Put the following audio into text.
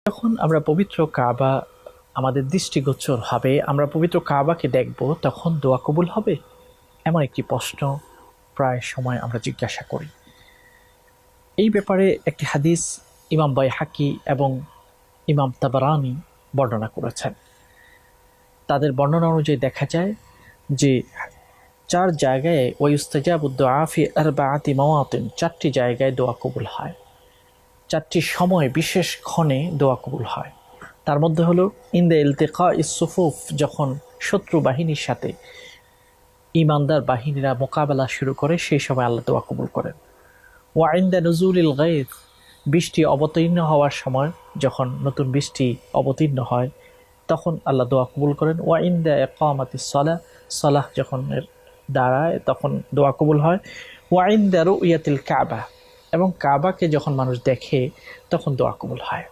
যখন আমরা পবিত্র কাবা আমাদের দৃষ্টিগোচর হবে, আমরা পবিত্র কাবাকে দেখব, তখন দোয়া কবুল হবে? এমন একটি প্রশ্ন প্রায় সময় আমরা জিজ্ঞাসা করি। এই ব্যাপারে একটি হাদিস ইমাম বাইহাকি এবং ইমাম তাবারানি বর্ণনা করেছেন। তাদের বর্ণনা অনুযায়ী দেখা যায় যে 4 জায়গায় ওয়ায়ুস্তাজাবু দুআ ফি আরবাআতি মাওয়াতিন, 4টি জায়গায় দোয়া কবুল হয়। 4টি সময় বিশেষ ক্ষণে দোয়া কবুল হয়। তার মধ্যে হলো ইনদা ইলতিকা ইসসুফুফ, যখন শত্রু বাহিনীর সাথে ইমানদার বাহিনীরা মোকাবেলা শুরু করে, সেই সময় আল্লাহ দোয়া কবুল করেন। ওয়া ইনদা নুজুলিল গায়থ, বৃষ্টি অবতীর্ণ হওয়ার সময়, যখন নতুন বৃষ্টি অবতীর্ণ হয় তখন আল্লাহ দোয়া কবুল করেন। ওয়া ইনদা ইকামাতিস সালাহ, সালাহ যখন দাঁড়ায় তখন দোয়া কবুল হয়। ওয়া ইনদা রুয়াতিল কাবা, এবং কাবাকে যখন মানুষ দেখে তখন দোয়া কবুল হয়।